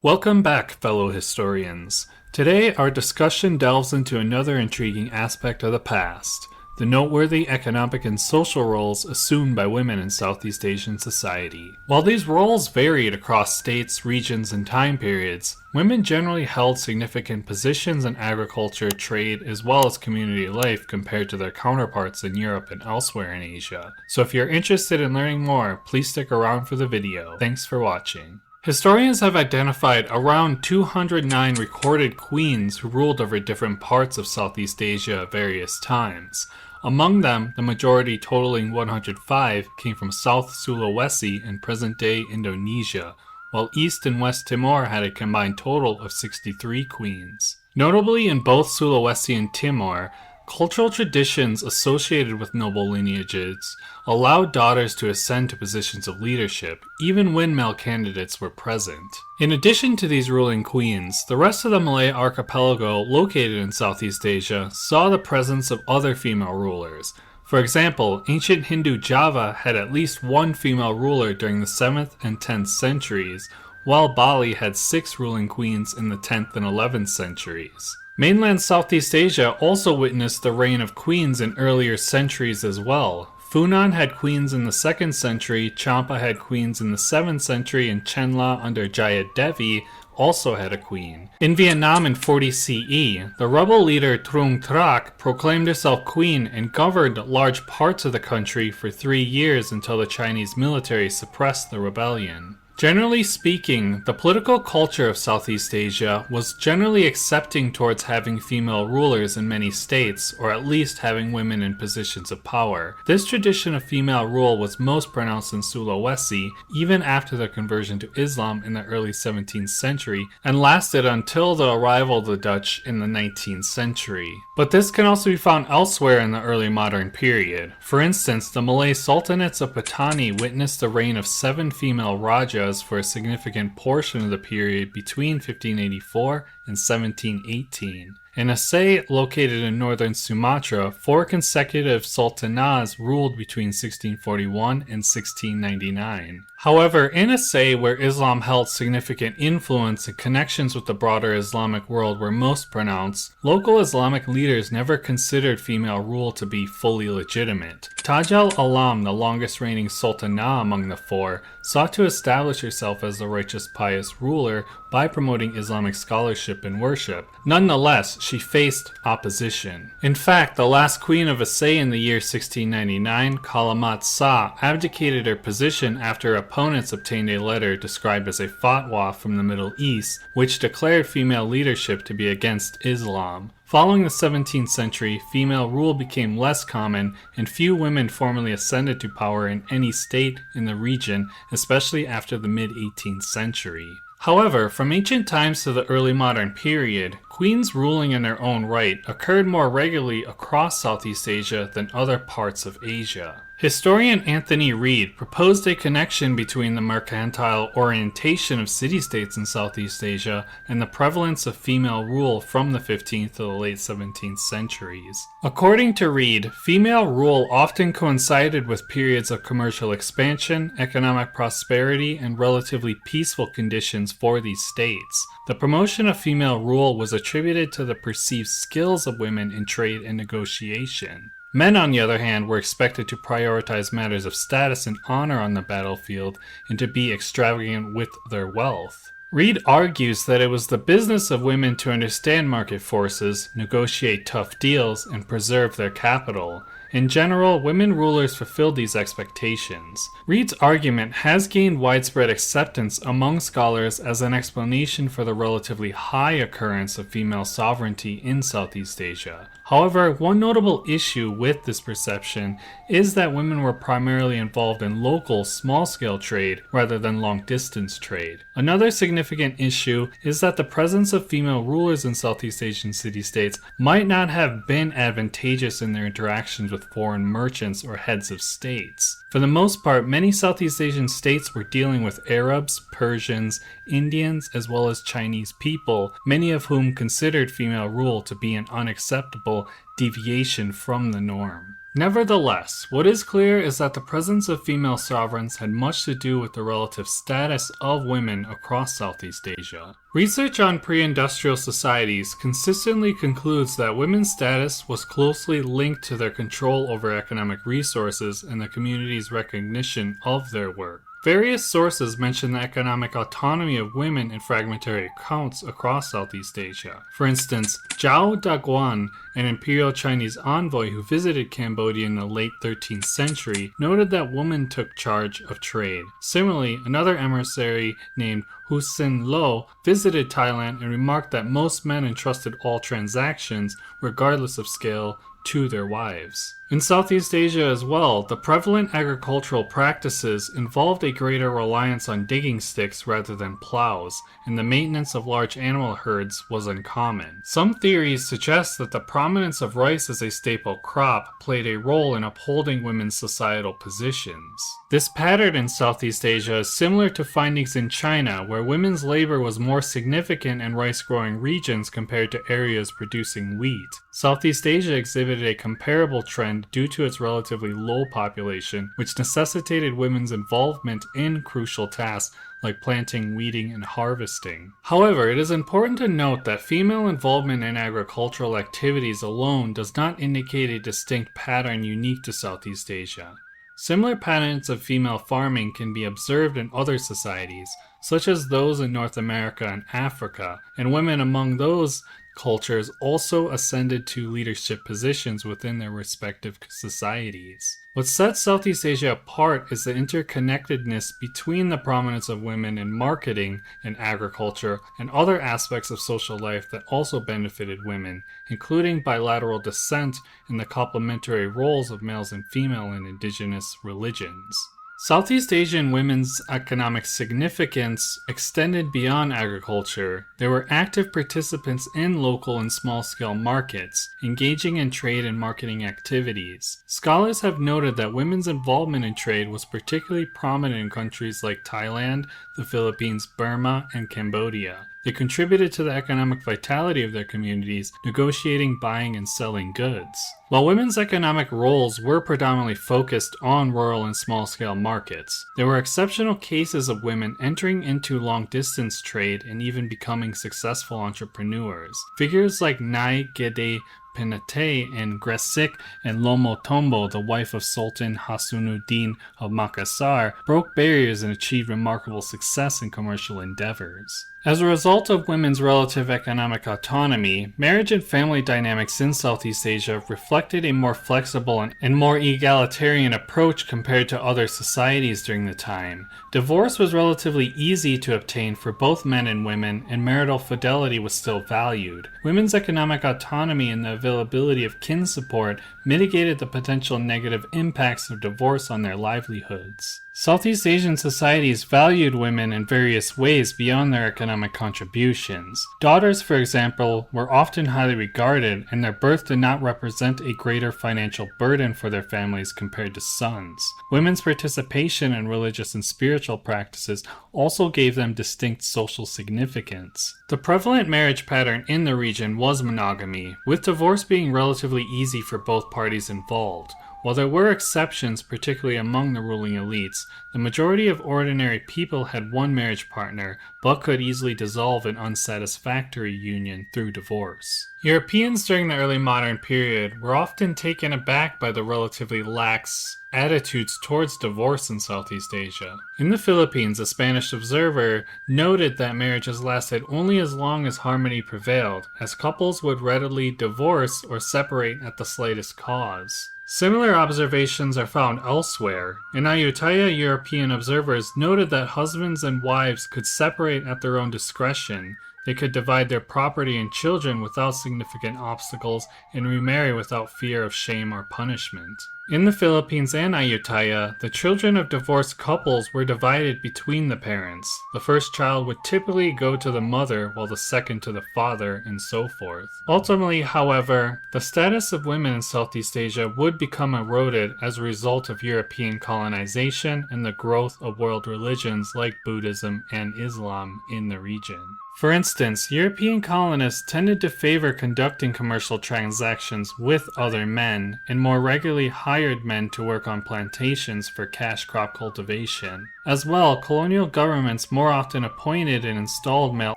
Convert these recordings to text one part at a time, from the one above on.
Welcome back, fellow historians. Today, our discussion delves into another intriguing aspect of the past, the noteworthy economic and social roles assumed by women in Southeast Asian society. While these roles varied across states, regions, and time periods, women generally held significant positions in agriculture, trade, as well as community life compared to their counterparts in Europe and elsewhere in Asia. So if you're interested in learning more, please stick around for the video. Thanks for watching. Historians have identified around 209 recorded queens who ruled over different parts of Southeast Asia at various times. Among them, the majority totaling 105 came from South Sulawesi in present-day Indonesia, while East and West Timor had a combined total of 63 queens. Notably, in both Sulawesi and Timor, cultural traditions associated with noble lineages allowed daughters to ascend to positions of leadership, even when male candidates were present. In addition to these ruling queens, the rest of the Malay archipelago located in Southeast Asia saw the presence of other female rulers. For example, ancient Hindu Java had at least one female ruler during the 7th and 10th centuries, while Bali had 6 ruling queens in the 10th and 11th centuries. Mainland Southeast Asia also witnessed the reign of queens in earlier centuries as well. Funan had queens in the 2nd century, Champa had queens in the 7th century, and Chenla under Jayadevi also had a queen. In Vietnam in 40 CE, the rebel leader Trung Trac proclaimed herself queen and governed large parts of the country for 3 years until the Chinese military suppressed the rebellion. Generally speaking, the political culture of Southeast Asia was generally accepting towards having female rulers in many states, or at least having women in positions of power. This tradition of female rule was most pronounced in Sulawesi, even after the conversion to Islam in the early 17th century, and lasted until the arrival of the Dutch in the 19th century. But this can also be found elsewhere in the early modern period. For instance, the Malay Sultanates of Patani witnessed the reign of 7 female Rajas for a significant portion of the period between 1584 and 1718. In Aceh, located in northern Sumatra, 4 consecutive sultanahs ruled between 1641 and 1699. However, in Aceh, where Islam held significant influence and connections with the broader Islamic world were most pronounced, local Islamic leaders never considered female rule to be fully legitimate. Taj al-Alam, the longest reigning sultanah among the 4, sought to establish herself as the righteous pious ruler by promoting Islamic scholarship and worship. Nonetheless, she faced opposition. In fact, the last queen of Aceh in the year 1699, Kalamat Sa, abdicated her position after opponents obtained a letter described as a fatwa from the Middle East, which declared female leadership to be against Islam. Following the 17th century, female rule became less common, and few women formally ascended to power in any state in the region, especially after the mid-18th century. However, from ancient times to the early modern period, queens ruling in their own right occurred more regularly across Southeast Asia than other parts of Asia. Historian Anthony Reid proposed a connection between the mercantile orientation of city-states in Southeast Asia and the prevalence of female rule from the 15th to the late 17th centuries. According to Reid, female rule often coincided with periods of commercial expansion, economic prosperity, and relatively peaceful conditions for these states. The promotion of female rule was attributed to the perceived skills of women in trade and negotiation. Men, on the other hand, were expected to prioritize matters of status and honor on the battlefield and to be extravagant with their wealth. Reid argues that it was the business of women to understand market forces, negotiate tough deals, and preserve their capital. In general, women rulers fulfilled these expectations. Reid's argument has gained widespread acceptance among scholars as an explanation for the relatively high occurrence of female sovereignty in Southeast Asia. However, one notable issue with this perception is that women were primarily involved in local, small-scale trade rather than long-distance trade. Another significant issue is that the presence of female rulers in Southeast Asian city-states might not have been advantageous in their interactions with foreign merchants or heads of states. For the most part, many Southeast Asian states were dealing with Arabs, Persians, Indians, as well as Chinese people, many of whom considered female rule to be an unacceptable, deviation from the norm. Nevertheless, what is clear is that the presence of female sovereigns had much to do with the relative status of women across Southeast Asia. Research on pre-industrial societies consistently concludes that women's status was closely linked to their control over economic resources and the community's recognition of their work. Various sources mention the economic autonomy of women in fragmentary accounts across Southeast Asia. For instance, Zhao Daguan, an imperial Chinese envoy who visited Cambodia in the late 13th century, noted that women took charge of trade. Similarly, another emissary named Husin Lo visited Thailand and remarked that most men entrusted all transactions, regardless of scale, to their wives. In Southeast Asia as well, the prevalent agricultural practices involved a greater reliance on digging sticks rather than plows, and the maintenance of large animal herds was uncommon. Some theories suggest that the prominence of rice as a staple crop played a role in upholding women's societal positions. This pattern in Southeast Asia is similar to findings in China, where women's labor was more significant in rice-growing regions compared to areas producing wheat. Southeast Asia exhibited a comparable trend due to its relatively low population, which necessitated women's involvement in crucial tasks like planting, weeding, and harvesting. However, it is important to note that female involvement in agricultural activities alone does not indicate a distinct pattern unique to Southeast Asia. Similar patterns of female farming can be observed in other societies, such as those in North America and Africa, and women among those cultures also ascended to leadership positions within their respective societies. What sets Southeast Asia apart is the interconnectedness between the prominence of women in marketing and agriculture and other aspects of social life that also benefited women, including bilateral descent and the complementary roles of males and female in indigenous religions. Southeast Asian women's economic significance extended beyond agriculture. They were active participants in local and small-scale markets, engaging in trade and marketing activities. Scholars have noted that women's involvement in trade was particularly prominent in countries like Thailand, the Philippines, Burma, and Cambodia. They contributed to the economic vitality of their communities, negotiating, buying, and selling goods. While women's economic roles were predominantly focused on rural and small-scale markets, there were exceptional cases of women entering into long-distance trade and even becoming successful entrepreneurs. Figures like Nai Gede Penate and Gresik and Lomo Tombo, the wife of Sultan Hasunuddin of Makassar, broke barriers and achieved remarkable success in commercial endeavors. As a result of women's relative economic autonomy, marriage and family dynamics in Southeast Asia reflected a more flexible and more egalitarian approach compared to other societies during the time. Divorce was relatively easy to obtain for both men and women, and marital fidelity was still valued. Women's economic autonomy and the availability of kin support mitigated the potential negative impacts of divorce on their livelihoods. Southeast Asian societies valued women in various ways beyond their economic contributions. Daughters, for example, were often highly regarded, and their birth did not represent a greater financial burden for their families compared to sons. Women's participation in religious and spiritual practices also gave them distinct social significance. The prevalent marriage pattern in the region was monogamy, with divorce being relatively easy for both parties involved. While there were exceptions, particularly among the ruling elites, the majority of ordinary people had one marriage partner, but could easily dissolve an unsatisfactory union through divorce. Europeans during the early modern period were often taken aback by the relatively lax attitudes towards divorce in Southeast Asia. In the Philippines, a Spanish observer noted that marriages lasted only as long as harmony prevailed, as couples would readily divorce or separate at the slightest cause. Similar observations are found elsewhere. In Ayutthaya, European observers noted that husbands and wives could separate at their own discretion. They could divide their property and children without significant obstacles and remarry without fear of shame or punishment. In the Philippines and Ayutthaya, the children of divorced couples were divided between the parents. The first child would typically go to the mother, while the second to the father, and so forth. Ultimately, however, the status of women in Southeast Asia would become eroded as a result of European colonization and the growth of world religions like Buddhism and Islam in the region. For instance, European colonists tended to favor conducting commercial transactions with other men, and more regularly hired men to work on plantations for cash crop cultivation. As well, colonial governments more often appointed and installed male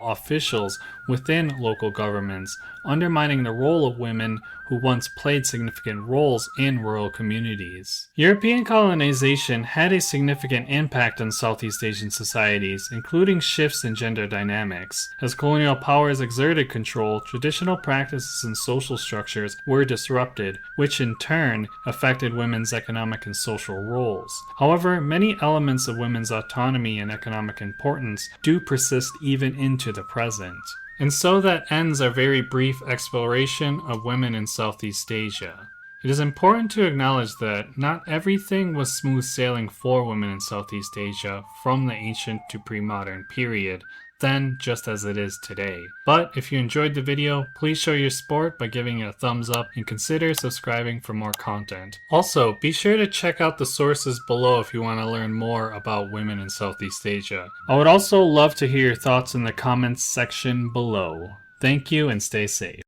officials within local governments, undermining the role of women who once played significant roles in rural communities. European colonization had a significant impact on Southeast Asian societies, including shifts in gender dynamics. As colonial powers exerted control, traditional practices and social structures were disrupted, which in turn affected women's economic and social roles. However, many elements of women's autonomy and economic importance do persist even into the present. And so that ends our very brief exploration of women in Southeast Asia. It is important to acknowledge that not everything was smooth sailing for women in Southeast Asia from the ancient to pre-modern period, then just as it is today. But if you enjoyed the video, please show your support by giving it a thumbs up and consider subscribing for more content. Also, be sure to check out the sources below if you want to learn more about women in Southeast Asia. I would also love to hear your thoughts in the comments section below. Thank you and stay safe.